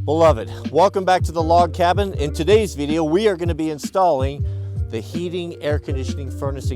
Beloved, welcome back to the log cabin. In today's video, we are going to be installing the heating, air conditioning, furnace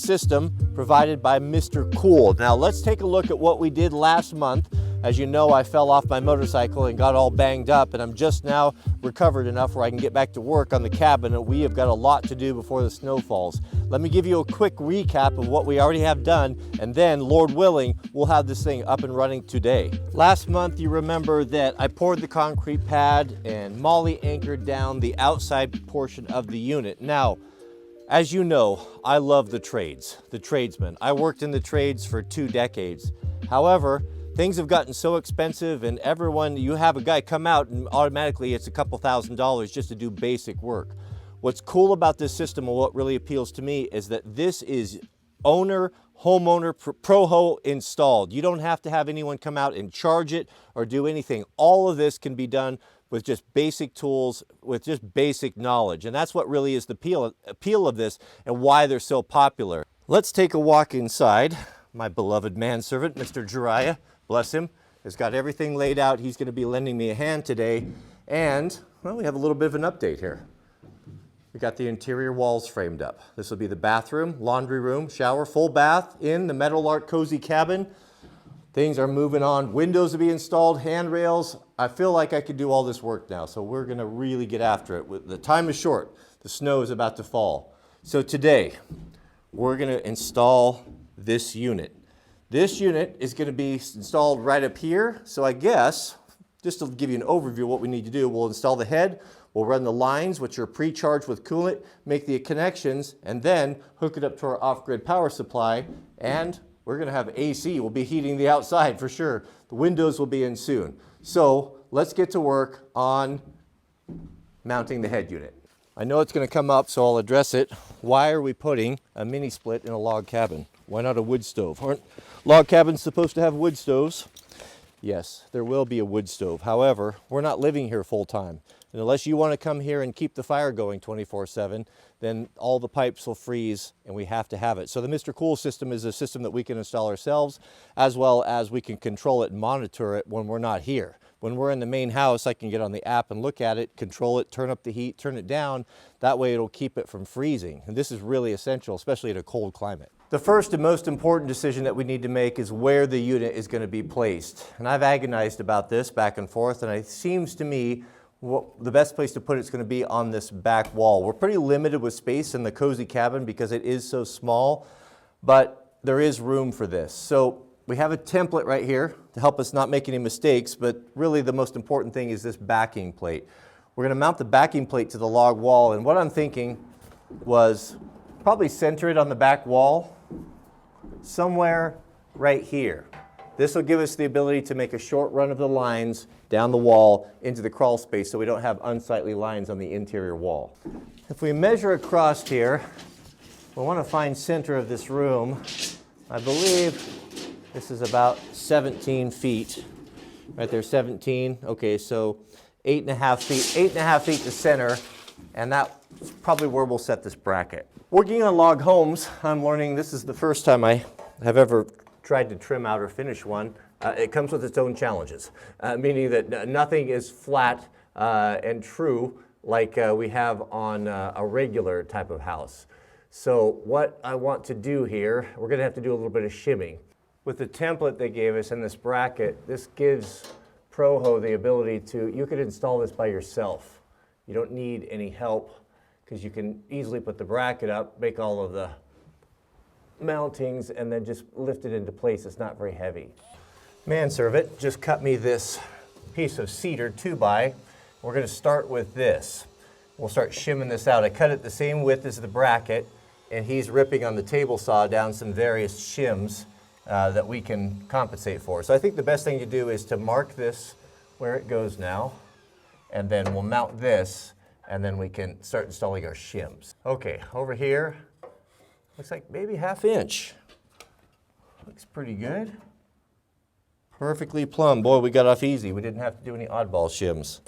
system provided by Mr. Cool. Now let's take a look at what we did last month. As you know, I fell off my motorcycle and got all banged up, and I'm just now recovered enough where I can get back to work on the cabin, and we have got a lot to do before the snow falls. Let me give you a quick recap of what we already have done, and then, Lord willing, we'll have this thing up and running today. Last month, you remember that I poured the concrete pad and Molly anchored down the outside portion of the unit. Now, as you know, I love the trades, the tradesmen. I worked in the trades for 2 decades. However, things have gotten so expensive, and you have a guy come out and automatically it's a couple $1,000s just to do basic work. What's cool about this system, and what really appeals to me, is that this is homeowner pro installed. You don't have to have anyone come out and charge it or do anything. All of this can be done with just basic tools, with just basic knowledge. And that's what really is the appeal of this and why they're so popular. Let's take a walk inside. My beloved manservant, Mr. Jiraiya, bless him, has got everything laid out. He's going to be lending me a hand today. And, well, we have a little bit of an update here. We got the interior walls framed up. This will be the bathroom, laundry room, shower, full bath in the Metal Art Cozy Cabin. Things are moving on. Windows will be installed, handrails. I feel like I could do all this work now, so we're going to really get after it. The time is short. The snow is about to fall. So today, we're going to install this unit. This unit is going to be installed right up here. So I guess, just to give you an overview of what we need to do, we'll install the head, we'll run the lines, which are pre-charged with coolant, make the connections, and then hook it up to our off-grid power supply, and we're going to have AC. We'll be heating the outside for sure. The windows will be in soon. So let's get to work on mounting the head unit. I know it's going to come up, so I'll address it. Why are we putting a mini split in a log cabin? Why not a wood stove? Aren't log cabins supposed to have wood stoves? Yes, there will be a wood stove. However, we're not living here full time. And unless you want to come here and keep the fire going 24/7, then all the pipes will freeze and we have to have it. So the Mr. Cool system is a system that we can install ourselves, as well as we can control it and monitor it when we're not here. When we're in the main house, I can get on the app and look at it, control it, turn up the heat, turn it down. That way it'll keep it from freezing. And this is really essential, especially in a cold climate. The first and most important decision that we need to make is where the unit is going to be placed. And I've agonized about this back and forth, and it seems to me the best place to put it's going to be on this back wall. We're pretty limited with space in the cozy cabin because it is so small, but there is room for this. So we have a template right here to help us not make any mistakes, but really the most important thing is this backing plate. We're going to mount the backing plate to the log wall, and what I'm thinking was probably center it on the back wall somewhere right here. This will give us the ability to make a short run of the lines down the wall into the crawl space so we don't have unsightly lines on the interior wall. If we measure across here, we want to find center of this room. I believe this is about 17 feet. Right there, 17. Okay, so 8.5 feet. 8.5 feet to center, and that's probably where we'll set this bracket. Working on log homes, I'm learning this is the first time I have ever tried to trim out or finish one. It comes with its own challenges, meaning that nothing is flat and true like we have on a regular type of house. So what I want to do here, we're going to have to do a little bit of shimming. With the template they gave us in this bracket, this gives Proho the ability you could install this by yourself. You don't need any help because you can easily put the bracket up, make all of the mountings, and then just lift it into place. It's not very heavy. Manservant just cut me this piece of cedar 2x. We're going to start with this. We'll start shimming this out. I cut it the same width as the bracket, and he's ripping on the table saw down some various shims that we can compensate for. So I think the best thing to do is to mark this where it goes now, and then we'll mount this, and then we can start installing our shims. Okay, over here, looks like maybe 1/2 inch. Looks pretty good. Perfectly plumb. Boy, we got off easy. We didn't have to do any oddball shims.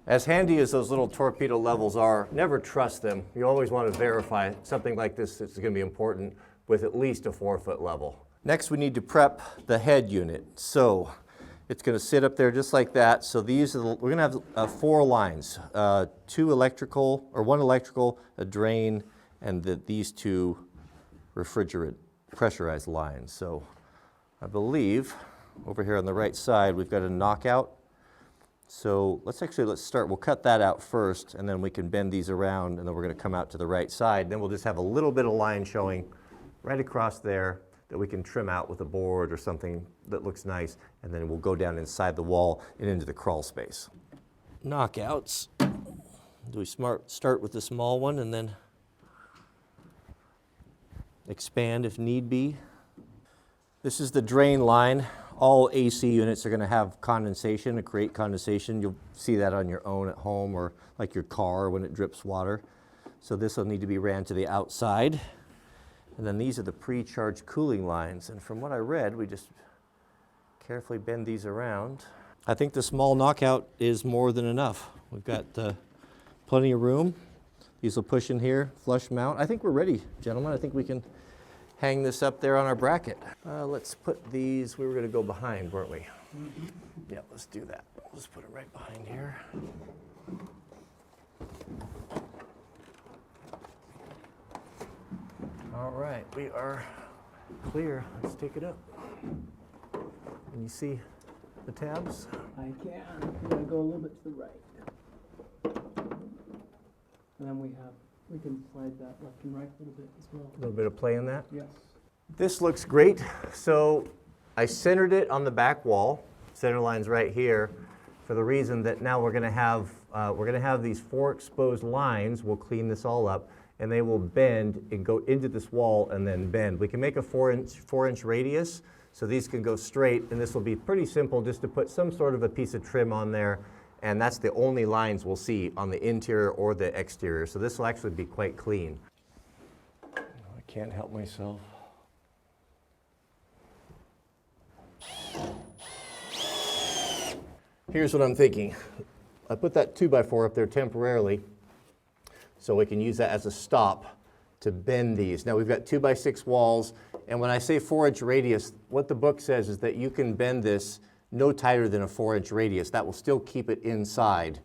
As handy as those little torpedo levels are, never trust them. You always want to verify something like this that's going to be important with at least a 4-foot level. Next, we need to prep the head unit. So it's going to sit up there just like that. So these are we're going to have 4 lines, 2 electrical, or 1 electrical, a drain, and these 2 refrigerant pressurized lines. So I believe over here on the right side we've got a knockout. So let's start. We'll cut that out first, and then we can bend these around, and then we're going to come out to the right side. Then we'll just have a little bit of line showing right across there that we can trim out with a board or something that looks nice, and then we'll go down inside the wall and into the crawl space. Knockouts. Do we start with the small one and then expand if need be? This is the drain line. All AC units are going to have condensation, to create condensation. You'll see that on your own at home, or like your car when it drips water. So this will need to be ran to the outside. And then these are the pre-charged cooling lines. And from what I read, we just carefully bend these around. I think the small knockout is more than enough. We've got plenty of room. These will push in here, flush mount. I think we're ready, gentlemen. I think we can hang this up there on our bracket. Let's put these, we were going to go behind, weren't we? Mm-hmm. Yeah, let's do that. Let's put it right behind here. All right, we are clear. Let's take it up. Can you see the tabs? I can. I'm going to go a little bit to the right. And then we can slide that left and right a little bit as well. A little bit of play in that? Yes. This looks great. So I centered it on the back wall. Center line's right here, for the reason that now we're going to have these 4 exposed lines. We'll clean this all up, and they will bend and go into this wall and then bend. We can make a 4-inch radius, so these can go straight, and this will be pretty simple just to put some sort of a piece of trim on there, and that's the only lines we'll see on the interior or the exterior. So this will actually be quite clean. I can't help myself. Here's what I'm thinking. I put that 2x4 up there temporarily so we can use that as a stop to bend these. Now we've got 2x6 walls, and when I say 4-inch radius, what the book says is that you can bend this no tighter than a 4-inch radius. That will still keep it inside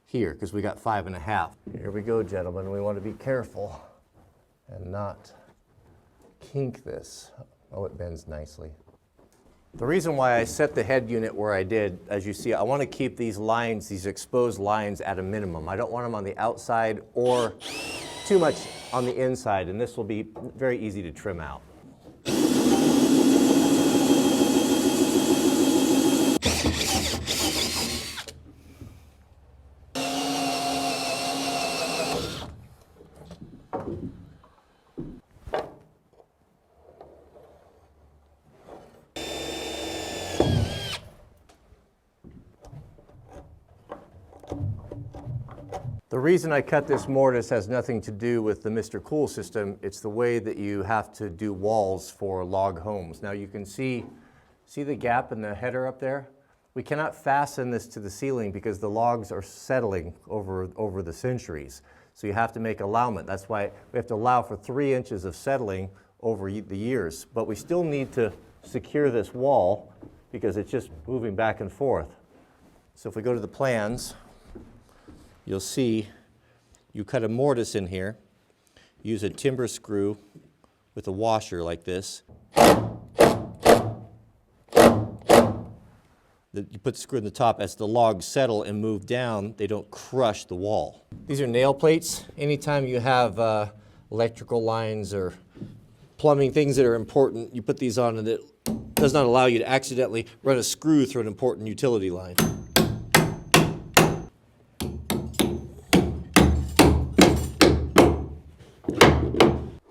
here because we got 5.5. Here we go, gentlemen. We want to be careful and not kink this. Oh, it bends nicely. The reason why I set the head unit where I did, as you see, I want to keep these lines, these exposed lines, at a minimum. I don't want them on the outside or too much on the inside, and this will be very easy to trim out. The reason I cut this mortise has nothing to do with the Mr. Cool system. It's the way that you have to do walls for log homes. Now you can see the gap in the header up there? We cannot fasten this to the ceiling because the logs are settling over the centuries. So you have to make allowment. That's why we have to allow for 3 inches of settling over the years. But we still need to secure this wall because it's just moving back and forth. So if we go to the plans, you'll see you cut a mortise in here, use a timber screw with a washer like this. You put the screw in the top. As the logs settle and move down, they don't crush the wall. These are nail plates. Anytime you have electrical lines or plumbing, things that are important, you put these on, and it does not allow you to accidentally run a screw through an important utility line.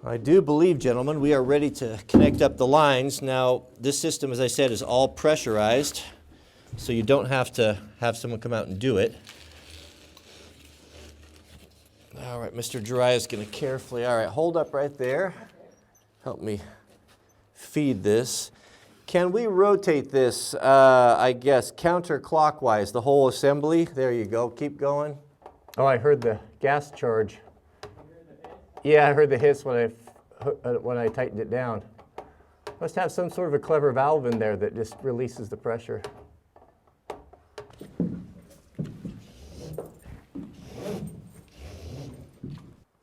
I do believe, gentlemen, we are ready to connect up the lines. Now, this system, as I said, is all pressurized, so you don't have to have someone come out and do it. All right, Mr. Jiraiya is going to carefully, all right, hold up right there. Help me feed this. Can we rotate this, I guess, counterclockwise, the whole assembly? There you go, keep going. Oh, I heard the gas charge. Yeah, I heard the hiss when I tightened it down. Must have some sort of a clever valve in there that just releases the pressure.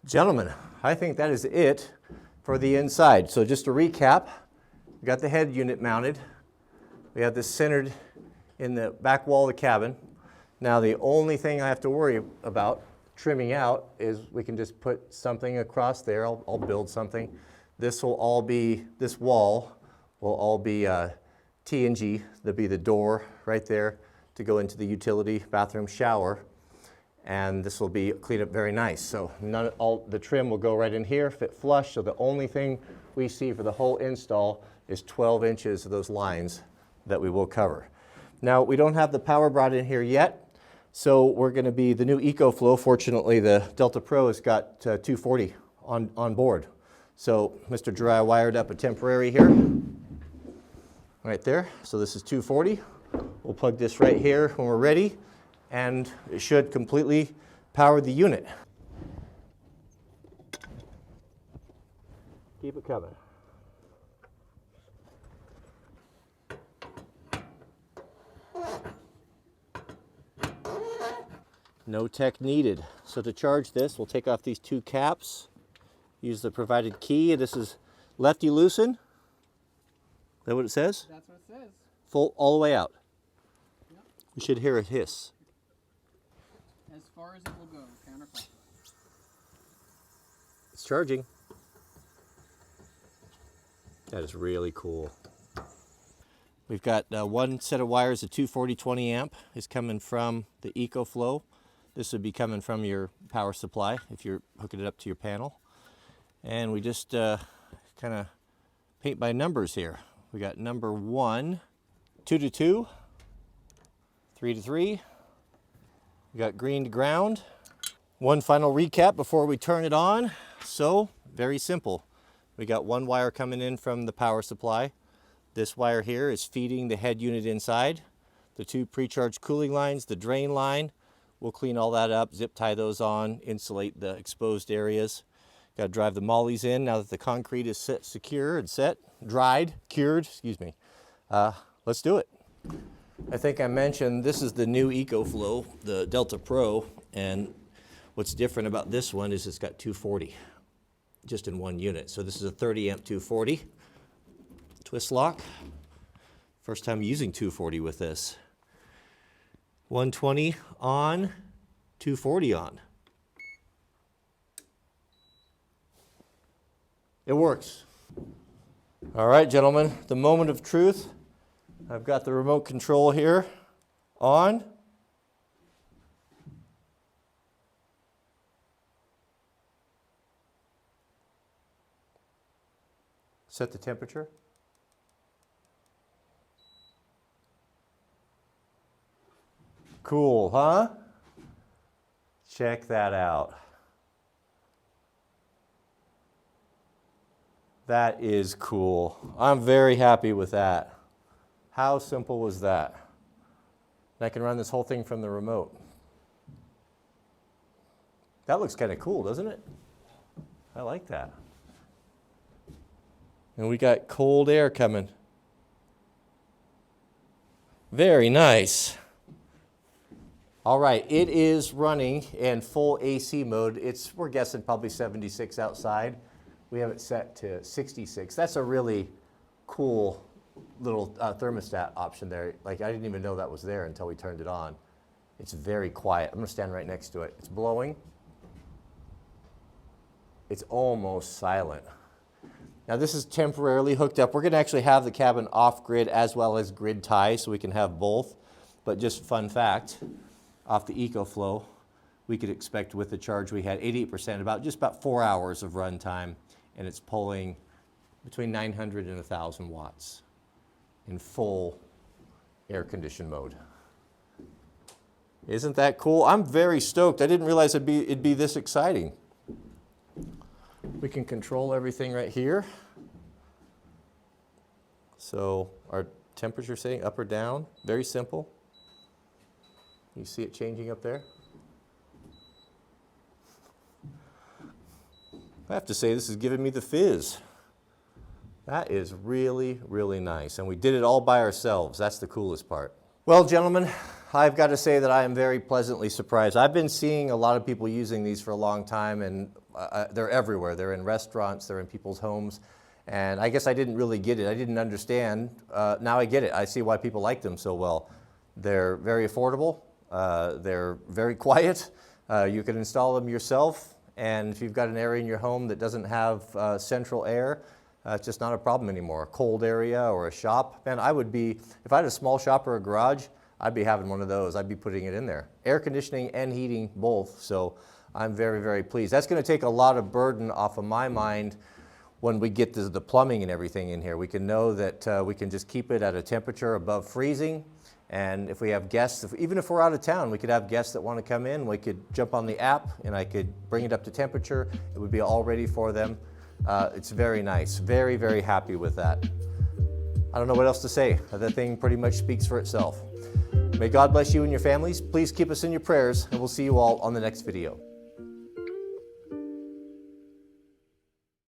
Gentlemen, I think that is it for the inside. So just to recap, we got the head unit mounted. We have this centered in the back wall of the cabin. Now the only thing I have to worry about trimming out is we can just put something across there. I'll build something. This will all be, this wall will all be T&G. There'll be the door right there to go into the utility bathroom shower. And this will be cleaned up very nice. So all the trim will go right in here, fit flush. So the only thing we see for the whole install is 12 inches of those lines that we will cover. Now we don't have the power brought in here yet. So we're going to be the new EcoFlow. Fortunately, the Delta Pro has got 240 on board. So Mr. Dry wired up a temporary here, right there. So this is 240. We'll plug this right here when we're ready, and it should completely power the unit. Keep it coming. No tech needed. So to charge this, we'll take off these two caps, use the provided key. This is lefty loosen. Is that what it says? That's what it says. Full all the way out. Yep. We should hear a hiss. As far as it will go, counterclockwise. It's charging. That is really cool. We've got one set of wires, a 240 20 amp is coming from the EcoFlow. This would be coming from your power supply if you're hooking it up to your panel. And we just kind of paint by numbers here. We got number 1, 2 to 2, 3 to 3. We got green to ground. One final recap before we turn it on. So, very simple. We got one wire coming in from the power supply. This wire here is feeding the head unit inside. The two pre-charged cooling lines, the drain line. We'll clean all that up, zip tie those on, insulate the exposed areas. Got to drive the mollies in now that the concrete is set, secure and set, dried, cured, excuse me. Let's do it. I think I mentioned this is the new EcoFlow, the Delta Pro, and what's different about this one is it's got 240 just in one unit. So this is a 30 amp 240 twist lock. First time using 240 with this. 120 on, 240 on. It works. All right, gentlemen, the moment of truth. I've got the remote control here on. Set the temperature. Cool, huh? Check that out. That is cool. I'm very happy with that. How simple was that? And I can run this whole thing from the remote. That looks kind of cool, doesn't it? I like that. And we got cold air coming. Very nice. All right, it is running in full AC mode. We're guessing probably 76 outside. We have it set to 66. That's a really cool little thermostat option there. Like, I didn't even know that was there until we turned it on. It's very quiet. I'm gonna stand right next to it. It's blowing. It's almost silent. Now this is temporarily hooked up. We're gonna actually have the cabin off grid as well as grid tie so we can have both. But just fun fact, off the EcoFlow, we could expect with the charge we had 88%, just about 4 hours of run time, and it's pulling between 900 and 1,000 watts in full air conditioned mode. Isn't that cool? I'm very stoked. I didn't realize it'd be this exciting. We can control everything right here. So our temperature setting up or down, very simple. You see it changing up there? I have to say this is giving me the fizz. That is really, really nice. And we did it all by ourselves. That's the coolest part. Well, gentlemen, I've got to say that I am very pleasantly surprised. I've been seeing a lot of people using these for a long time, and they're everywhere. They're in restaurants, they're in people's homes. And I guess I didn't really get it. I didn't understand. Now I get it. I see why people like them so well. They're very affordable. They're very quiet. You can install them yourself. And if you've got an area in your home that doesn't have central air, it's just not a problem anymore. A cold area or a shop, man, if I had a small shop or a garage, I'd be having one of those. I'd be putting it in there. Air conditioning and heating both, so I'm very, very pleased. That's gonna take a lot of burden off of my mind when we get to the plumbing and everything in here. We can know that we can just keep it at a temperature above freezing. And if we have guests, even if we're out of town, we could have guests that want to come in. We could jump on the app and I could bring it up to temperature. It would be all ready for them. It's very nice. Very, very happy with that. I don't know what else to say. The thing pretty much speaks for itself. May God bless you and your families. Please keep us in your prayers, and we'll see you all on the next video.